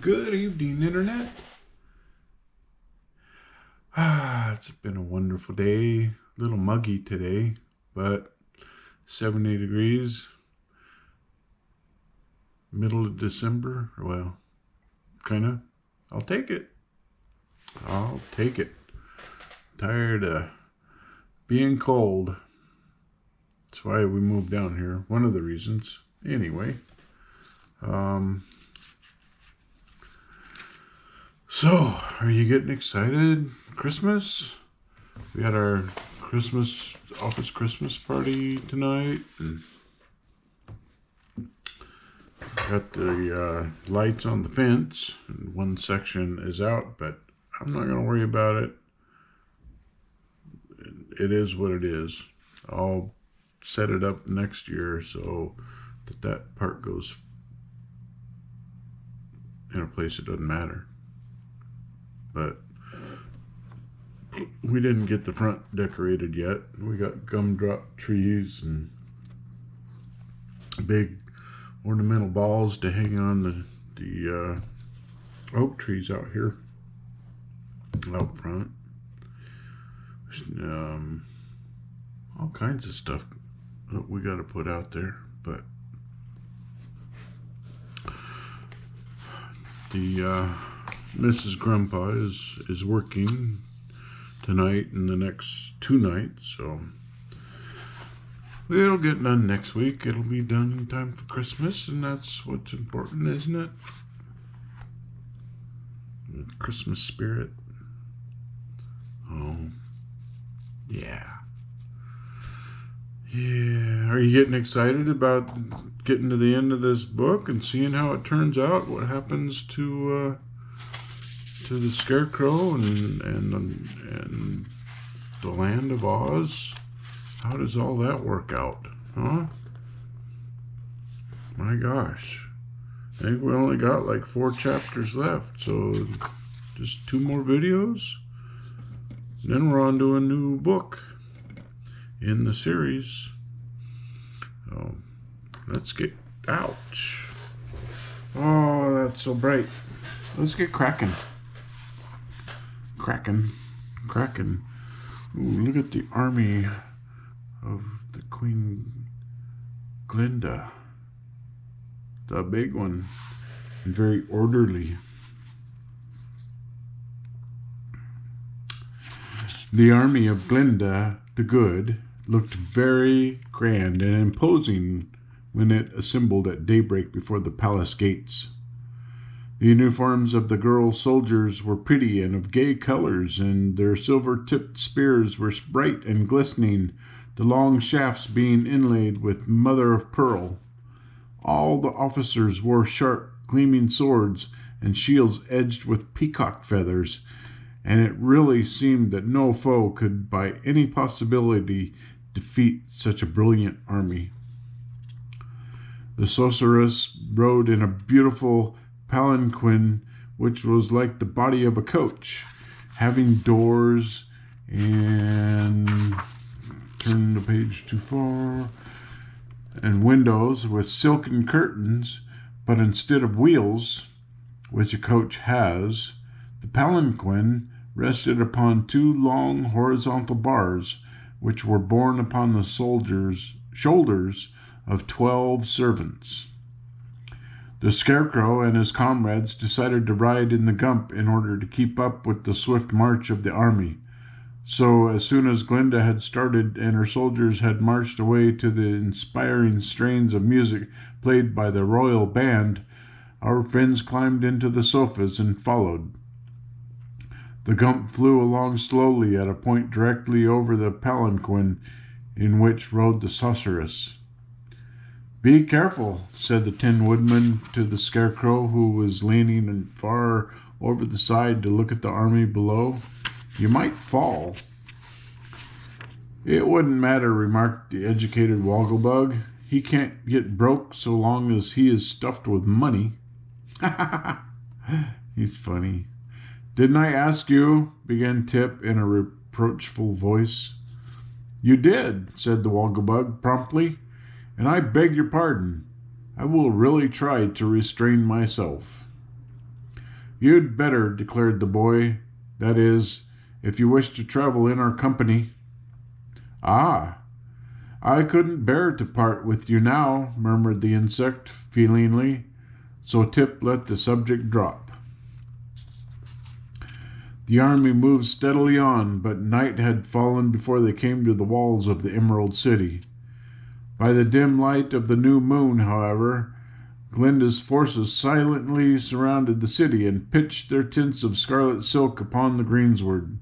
Good evening, Internet. It's been a wonderful day. A little muggy today, but 70 degrees. Middle of December. Well, kind of. I'll take it. I'll take it. Tired of being cold. That's why we moved down here. One of the reasons. Anyway. So, are you getting excited? Christmas? We had our office Christmas party tonight. And got the lights on the fence. And one section is out, but I'm not going to worry about it. It is what it is. I'll set it up next year so that part goes in a place it doesn't matter. But we didn't get the front decorated yet. We got gumdrop trees and big ornamental balls to hang on the oak trees out here out front. All kinds of stuff that we got to put out there, but the Mrs. Grandpa is working tonight and the next 2 nights, so it'll get done next week. It'll be done in time for Christmas, and that's what's important, isn't it? The Christmas spirit. Oh, yeah. Yeah. Are you getting excited about getting to the end of this book and seeing how it turns out? What happens to the Scarecrow and the land of Oz? How does all that work out? Huh? My gosh. I think we only got like 4 chapters left, so just 2 more videos. And then we're on to a new book in the series. So let's get, ouch. Oh, that's so bright. Let's get cracking. Cracking. Ooh, look at the army of the Queen Glinda. The big one. And very orderly. The army of Glinda the Good looked very grand and imposing when it assembled at daybreak before the palace gates. The uniforms of the girl soldiers were pretty and of gay colors, and their silver-tipped spears were bright and glistening, the long shafts being inlaid with mother-of-pearl. All the officers wore sharp, gleaming swords and shields edged with peacock feathers, and it really seemed that no foe could by any possibility defeat such a brilliant army. The sorceress rode in a beautiful palanquin which was like the body of a coach, having doors and turn the page too far, and windows with silken curtains, but instead of wheels, which a coach has, the palanquin rested upon 2 long horizontal bars, which were borne upon the soldiers' shoulders of 12 servants. The Scarecrow and his comrades decided to ride in the gump in order to keep up with the swift march of the army. So as soon as Glinda had started and her soldiers had marched away to the inspiring strains of music played by the royal band, our friends climbed into the sofas and followed. The gump flew along slowly at a point directly over the palanquin in which rode the sorceress. "Be careful," said the Tin Woodman to the Scarecrow, who was leaning far over the side to look at the army below. "You might fall." "It wouldn't matter," remarked the educated Wogglebug. "He can't get broke so long as he is stuffed with money." He's funny. "Didn't I ask you?" began Tip in a reproachful voice. "You did," said the Wogglebug promptly, "and I beg your pardon. I will really try to restrain myself." "You'd better," declared the boy. "That is, if you wish to travel in our company." "Ah, I couldn't bear to part with you now," murmured the insect feelingly, so Tip let the subject drop. The army moved steadily on, but night had fallen before they came to the walls of the Emerald City. By the dim light of the new moon, however, Glinda's forces silently surrounded the city and pitched their tents of scarlet silk upon the greensward.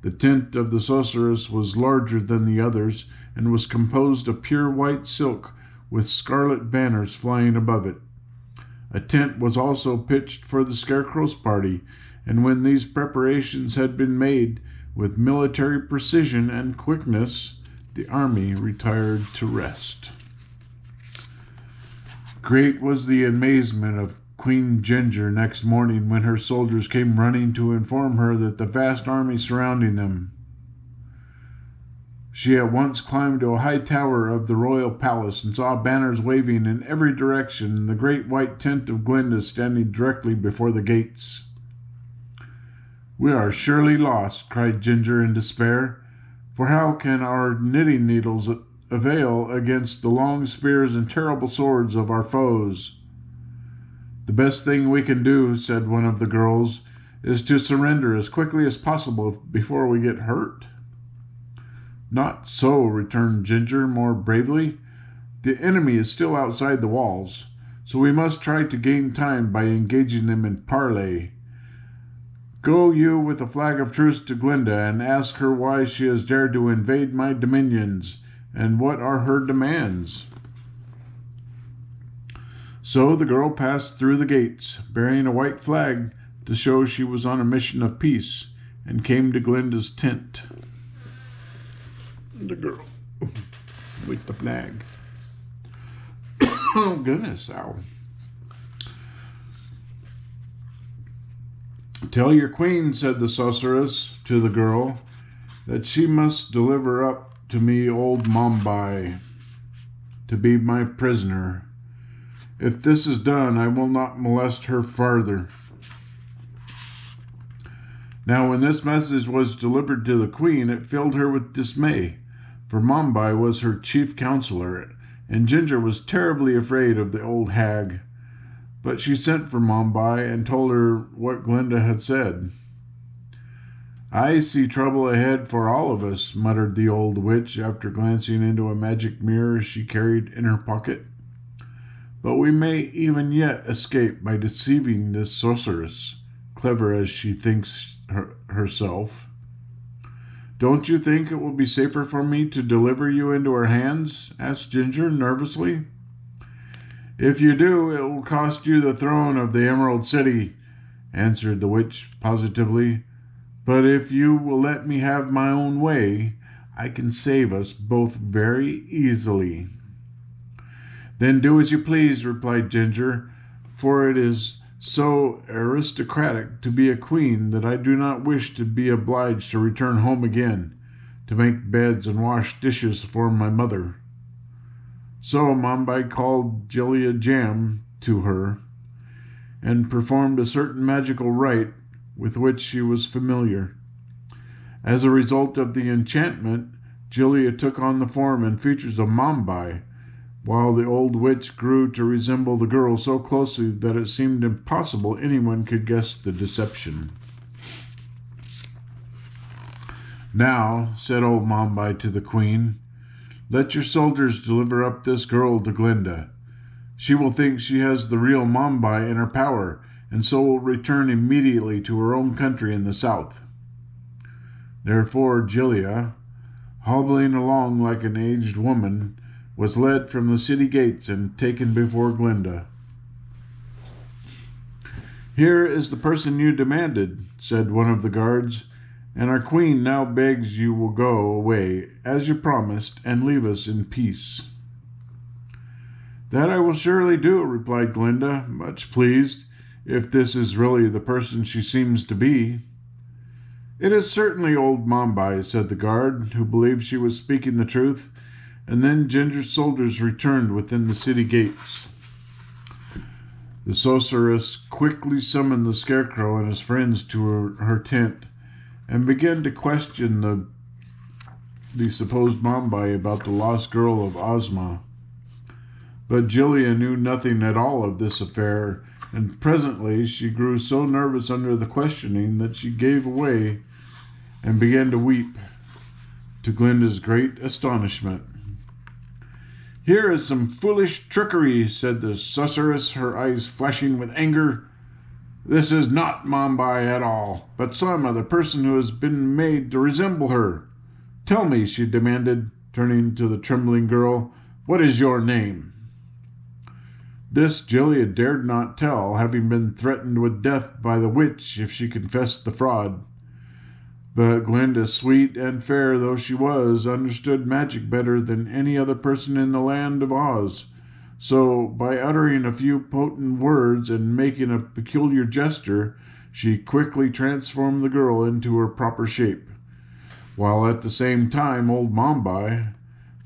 The tent of the sorceress was larger than the others, and was composed of pure white silk, with scarlet banners flying above it. A tent was also pitched for the Scarecrow's party, and when these preparations had been made with military precision and quickness, the army retired to rest. Great was the amazement of Queen Ginger next morning when her soldiers came running to inform her that the vast army surrounding them. She at once climbed to a high tower of the royal palace and saw banners waving in every direction and the great white tent of Glinda standing directly before the gates. "We are surely lost," cried Ginger in despair, "for how can our knitting needles avail against the long spears and terrible swords of our foes?" "The best thing we can do," said one of the girls, "is to surrender as quickly as possible before we get hurt." "Not so," returned Ginger more bravely. "The enemy is still outside the walls, so we must try to gain time by engaging them in parley. Go you with a flag of truce to Glinda and ask her why she has dared to invade my dominions, and what are her demands." So the girl passed through the gates, bearing a white flag to show she was on a mission of peace, and came to Glinda's tent. The girl with the flag. Oh, goodness, ow. "Tell your queen," said the sorceress to the girl, "that she must deliver up to me old Mombi to be my prisoner. If this is done, I will not molest her farther." Now, when this message was delivered to the queen, it filled her with dismay, for Mombi was her chief counselor, and Ginger was terribly afraid of the old hag. But she sent for Mombi and told her what Glinda had said. "I see trouble ahead for all of us," muttered the old witch after glancing into a magic mirror she carried in her pocket. "But we may even yet escape by deceiving this sorceress, clever as she thinks herself." "Don't you think it will be safer for me to deliver you into her hands?" asked Ginger nervously. "If you do, it will cost you the throne of the Emerald City," answered the witch positively. "But if you will let me have my own way, I can save us both very easily." "Then do as you please," replied Ginger, "for it is so aristocratic to be a queen that I do not wish to be obliged to return home again, to make beds and wash dishes for my mother." So Mombi called Jellia Jam to her, and performed a certain magical rite with which she was familiar. As a result of the enchantment, Jellia took on the form and features of Mombi, while the old witch grew to resemble the girl so closely that it seemed impossible anyone could guess the deception. "Now," said old Mombi to the queen, "let your soldiers deliver up this girl to Glinda. She will think she has the real Mombi in her power, and so will return immediately to her own country in the south." Therefore Jellia, hobbling along like an aged woman, was led from the city gates and taken before Glinda. "Here is the person you demanded," said one of the guards, "and our queen now begs you will go away, as you promised, and leave us in peace." "That I will surely do," replied Glinda, much pleased, "if this is really the person she seems to be." "It is certainly old Mombi," said the guard, who believed she was speaking the truth, and then Ginger's soldiers returned within the city gates. The sorceress quickly summoned the Scarecrow and his friends to her tent and began to question the supposed Mombi about the lost girl of Ozma. But Julia knew nothing at all of this affair, and presently she grew so nervous under the questioning that she gave way and began to weep, to Glinda's great astonishment. "Here is some foolish trickery," said the sorceress, her eyes flashing with anger. "This is not Mombi at all, but some other person who has been made to resemble her. Tell me," she demanded, turning to the trembling girl, "what is your name?" This Julia dared not tell, having been threatened with death by the witch if she confessed the fraud. But Glinda, sweet and fair though she was, understood magic better than any other person in the land of Oz. So, by uttering a few potent words and making a peculiar gesture, she quickly transformed the girl into her proper shape, while at the same time old Mombi,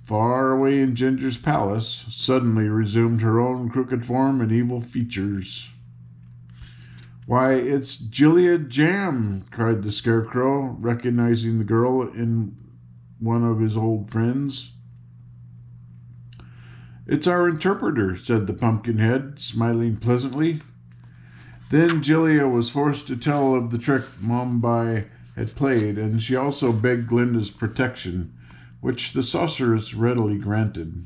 far away in Ginger's palace, suddenly resumed her own crooked form and evil features. "Why, it's Julia Jam!" cried the Scarecrow, recognizing the girl in one of his old friends. "It's our interpreter," said the Pumpkinhead, smiling pleasantly. Then Julia was forced to tell of the trick Mombi had played, and she also begged Glinda's protection, which the sorceress readily granted.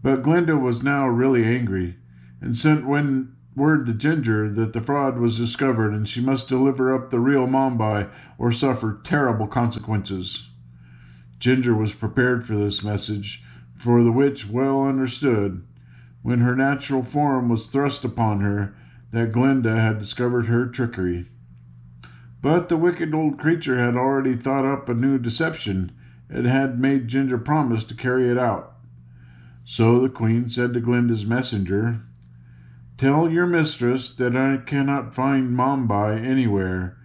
But Glinda was now really angry, and sent word to Ginger that the fraud was discovered and she must deliver up the real Mombi or suffer terrible consequences. Ginger was prepared for this message, for the witch well understood, when her natural form was thrust upon her, that Glinda had discovered her trickery. But the wicked old creature had already thought up a new deception, and had made Ginger promise to carry it out. So the Queen said to Glinda's messenger, "Tell your mistress that I cannot find Mombi anywhere,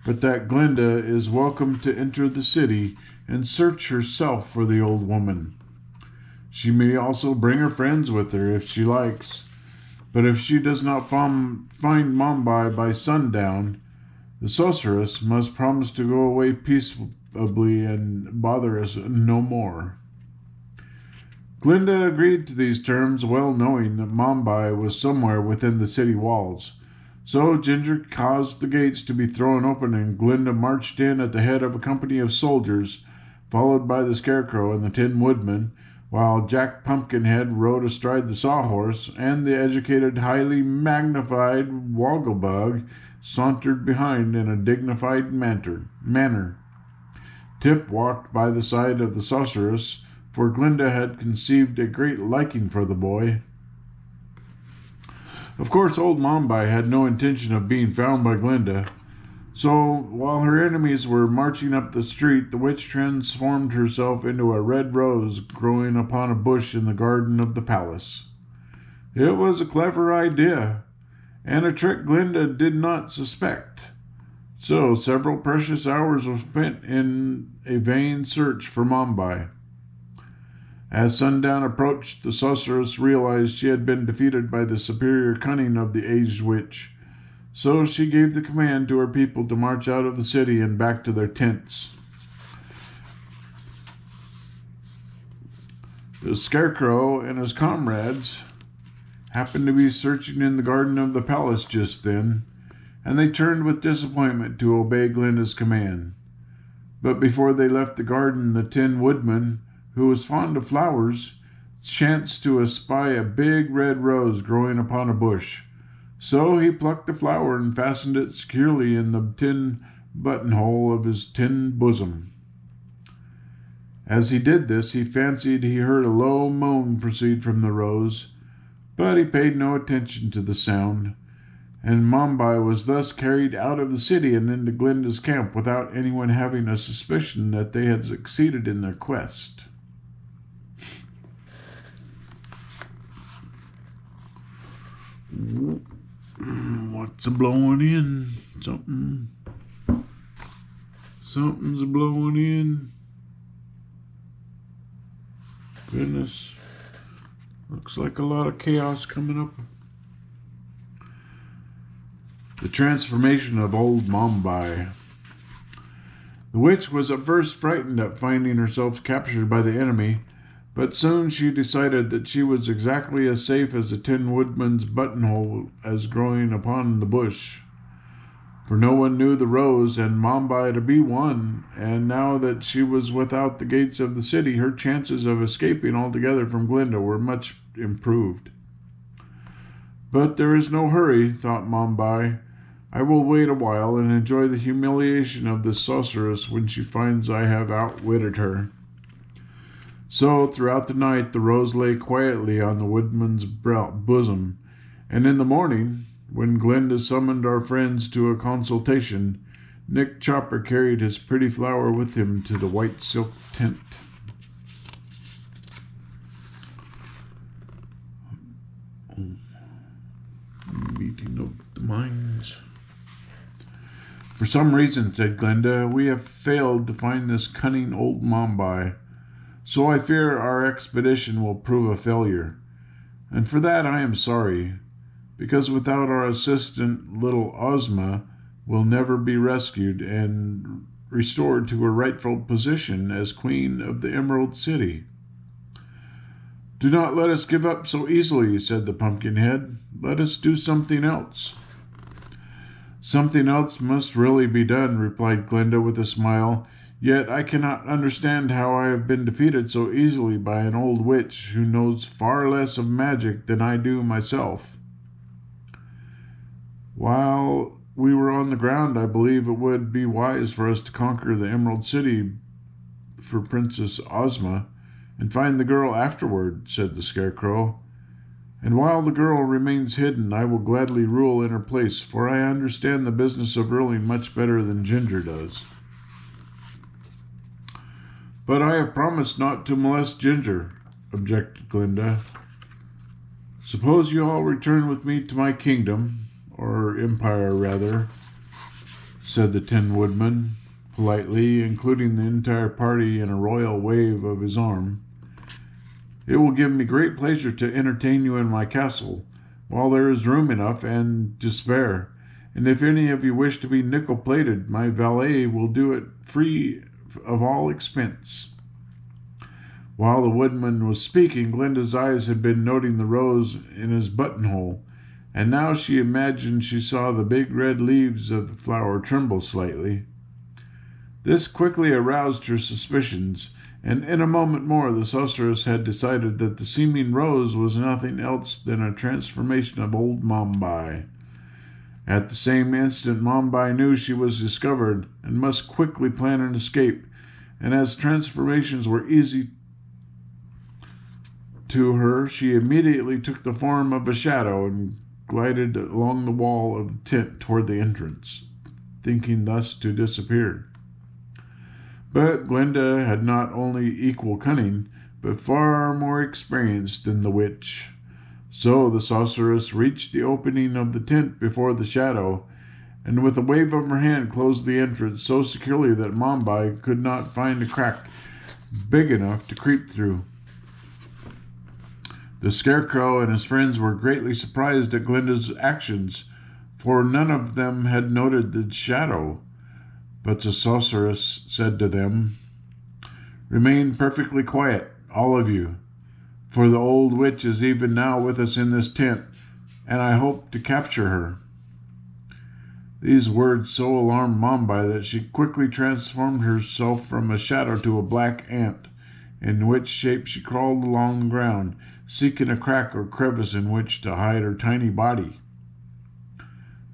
but that Glinda is welcome to enter the city and search herself for the old woman. She may also bring her friends with her if she likes, but if she does not find Mombi by sundown, the sorceress must promise to go away peaceably and bother us no more." Glinda agreed to these terms, well knowing that Mombi was somewhere within the city walls. So Ginger caused the gates to be thrown open, and Glinda marched in at the head of a company of soldiers, followed by the Scarecrow and the Tin Woodman, while Jack Pumpkinhead rode astride the Sawhorse, and the educated, highly magnified Wogglebug sauntered behind in a dignified manner. Tip walked by the side of the sorceress, for Glinda had conceived a great liking for the boy. Of course, old Mombi had no intention of being found by Glinda, so while her enemies were marching up the street, the witch transformed herself into a red rose growing upon a bush in the garden of the palace. It was a clever idea, and a trick Glinda did not suspect. So several precious hours were spent in a vain search for Mombi. As sundown approached, the sorceress realized she had been defeated by the superior cunning of the aged witch. So she gave the command to her people to march out of the city and back to their tents. The Scarecrow and his comrades happened to be searching in the garden of the palace just then, and they turned with disappointment to obey Glinda's command. But before they left the garden, the Tin Woodman, who was fond of flowers, chanced to espy a big red rose growing upon a bush. So he plucked the flower and fastened it securely in the tin buttonhole of his tin bosom. As he did this, he fancied he heard a low moan proceed from the rose, but he paid no attention to the sound, and Mombi was thus carried out of the city and into Glinda's camp without anyone having a suspicion that they had succeeded in their quest. What's a blowing in? Something's a blowing in. Goodness. Looks like a lot of chaos coming up. The transformation of old Mombi. The witch was at first frightened at finding herself captured by the enemy, but soon she decided that she was exactly as safe as a Tin Woodman's buttonhole as growing upon the bush. For no one knew the rose and Mombi to be one, and now that she was without the gates of the city, her chances of escaping altogether from Glinda were much improved. But there is no hurry, thought Mombi. I will wait a while and enjoy the humiliation of this sorceress when she finds I have outwitted her. So throughout the night the rose lay quietly on the woodman's bosom, and in the morning, when Glinda summoned our friends to a consultation, Nick Chopper carried his pretty flower with him to the white silk tent. Meeting of the minds. For some reason, said Glinda, we have failed to find this cunning old Mombi, so I fear our expedition will prove a failure. And for that I am sorry, because without our assistant, little Ozma, will never be rescued and restored to her rightful position as Queen of the Emerald City. Do not let us give up so easily, said the Pumpkinhead. Let us do something else. Something else must really be done, replied Glinda with a smile. Yet I cannot understand how I have been defeated so easily by an old witch who knows far less of magic than I do myself. While we were on the ground, I believe it would be wise for us to conquer the Emerald City for Princess Ozma and find the girl afterward, said the Scarecrow. And while the girl remains hidden, I will gladly rule in her place, for I understand the business of ruling much better than Ginger does. But I have promised not to molest Ginger, objected Glinda. Suppose you all return with me to my kingdom, or empire rather, said the Tin Woodman, politely, including the entire party in a royal wave of his arm. It will give me great pleasure to entertain you in my castle, while there is room enough and to spare, and if any of you wish to be nickel-plated, my valet will do it free of all expense. While the woodman was speaking, Glinda's eyes had been noting the rose in his buttonhole, and now she imagined she saw the big red leaves of the flower tremble slightly. This quickly aroused her suspicions, and in a moment more the sorceress had decided that the seeming rose was nothing else than a transformation of old Mombi. At the same instant, Mombi knew she was discovered and must quickly plan an escape, and as transformations were easy to her, she immediately took the form of a shadow and glided along the wall of the tent toward the entrance, thinking thus to disappear. But Glinda had not only equal cunning, but far more experience than the witch. So the sorceress reached the opening of the tent before the shadow, and with a wave of her hand closed the entrance so securely that Mombi could not find a crack big enough to creep through. The Scarecrow and his friends were greatly surprised at Glinda's actions, for none of them had noted the shadow. But the sorceress said to them, Remain perfectly quiet, all of you, for the old witch is even now with us in this tent, and I hope to capture her. These words so alarmed Mombi that she quickly transformed herself from a shadow to a black ant, in which shape she crawled along the ground, seeking a crack or crevice in which to hide her tiny body.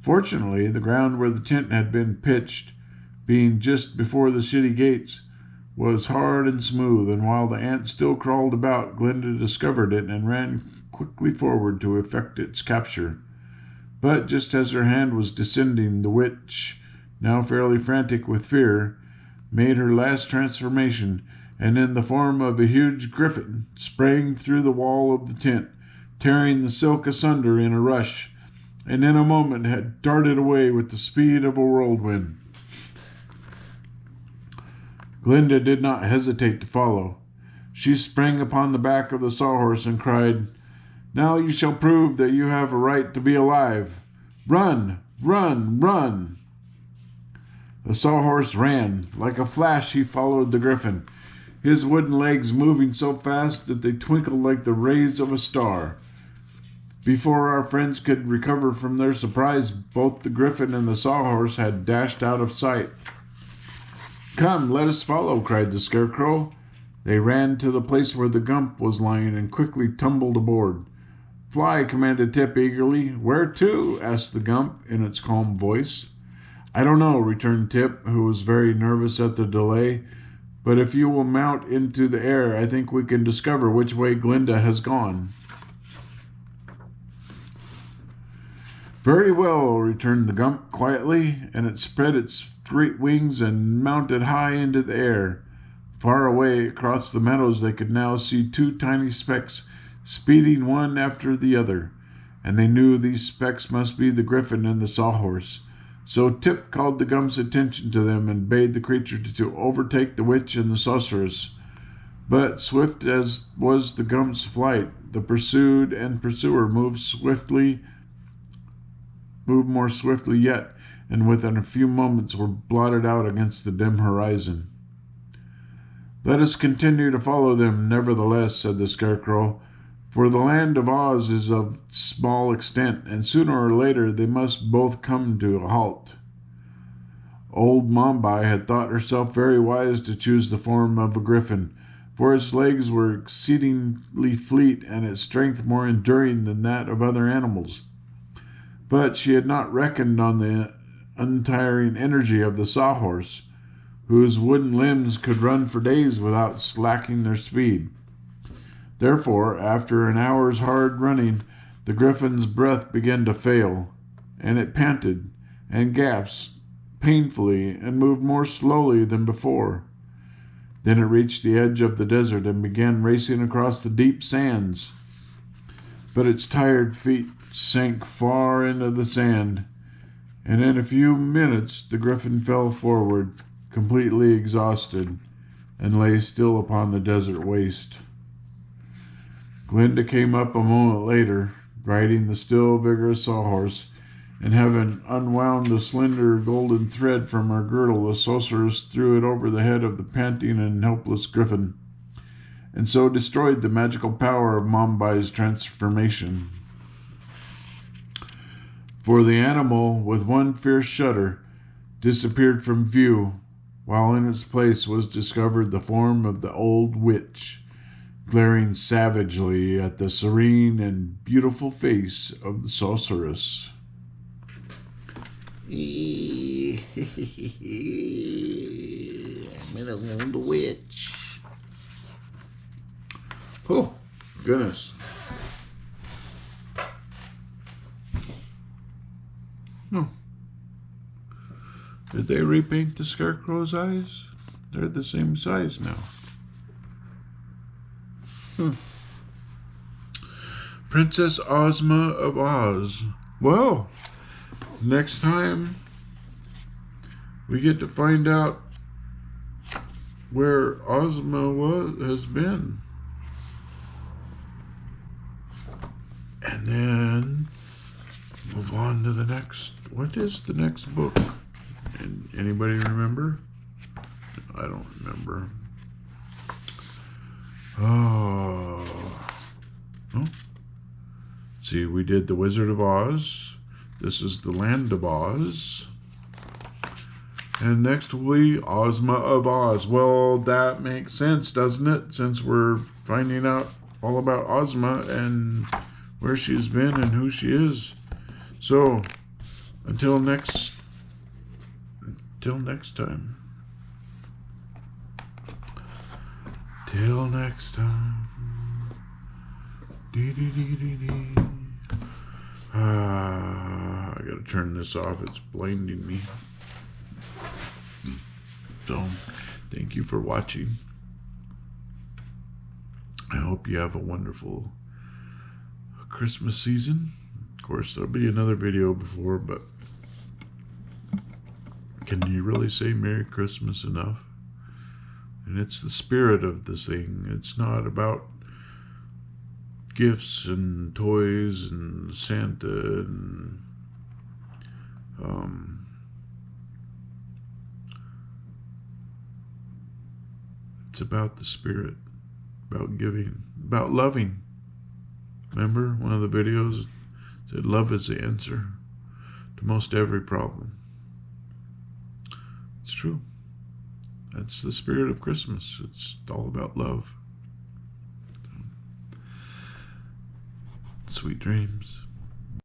Fortunately, the ground where the tent had been pitched, being just before the city gates, was hard and smooth, and while the ant still crawled about, Glinda discovered it and ran quickly forward to effect its capture. But just as her hand was descending, the witch, now fairly frantic with fear, made her last transformation, and in the form of a huge griffin, sprang through the wall of the tent, tearing the silk asunder in a rush, and in a moment had darted away with the speed of a whirlwind. Glinda did not hesitate to follow. She sprang upon the back of the sawhorse and cried, Now you shall prove that you have a right to be alive. Run, Run! Run!" The sawhorse ran. Like a flash he followed the griffin, his wooden legs moving so fast that they twinkled like the rays of a star. Before our friends could recover from their surprise, both the griffin and the sawhorse had dashed out of sight. "Come, let us follow," cried the Scarecrow. They ran to the place where the Gump was lying and quickly tumbled aboard. "Fly," commanded Tip eagerly. "Where to?" asked the Gump in its calm voice. "I don't know," returned Tip, who was very nervous at the delay. "But if you will mount into the air, I think we can discover which way Glinda has gone." "Very well," returned the Gump quietly, and it spread its great wings and mounted high into the air. Far away across the meadows they could now see two tiny specks speeding one after the other, and they knew these specks must be the griffin and the sawhorse. So Tip called the Gump's attention to them and bade the creature to overtake the witch and the sorceress. But swift as was the Gump's flight, the pursued and pursuer moved more swiftly yet, and within a few moments were blotted out against the dim horizon. "Let us continue to follow them, nevertheless," said the Scarecrow, "for the land of Oz is of small extent, and sooner or later they must both come to a halt." Old Mombi had thought herself very wise to choose the form of a griffin, for its legs were exceedingly fleet and its strength more enduring than that of other animals. But she had not reckoned on the untiring energy of the sawhorse, whose wooden limbs could run for days without slacking their speed. Therefore, after an hour's hard running, the griffin's breath began to fail, and it panted and gasped painfully and moved more slowly than before. Then it reached the edge of the desert and began racing across the deep sands. But its tired feet sank far into the sand, and in a few minutes the griffin fell forward, completely exhausted, and lay still upon the desert waste. Glinda came up a moment later, riding the still vigorous sawhorse, and having unwound the slender golden thread from her girdle, the sorceress threw it over the head of the panting and helpless griffin, and so destroyed the magical power of Mombi's transformation. For the animal, with one fierce shudder, disappeared from view, while in its place was discovered the form of the old witch, glaring savagely at the serene and beautiful face of the sorceress. I'm an old witch. Oh, goodness. Oh. Did they repaint the Scarecrow's eyes? They're the same size now. Princess Ozma of Oz. Well, next time we get to find out where Ozma has been. And then move on to the next. What is the next book? And anybody remember? I don't remember. Oh. Let's see, we did The Wizard of Oz. This is The Land of Oz. And next will be Ozma of Oz. Well, that makes sense, doesn't it? Since we're finding out all about Ozma and where she's been and who she is. So, until next time. Till next time. Dee dee dee dee dee. I gotta turn this off. It's blinding me. So, thank you for watching. I hope you have a wonderful Christmas season. Of course, there'll be another video before, but can you really say Merry Christmas enough? And it's the spirit of this thing. It's not about gifts and toys and Santa and It's about the Spirit, about giving, about loving. Remember one of the videos said love is the answer to most every problem. It's true. That's the spirit of Christmas. It's all about love. Sweet dreams.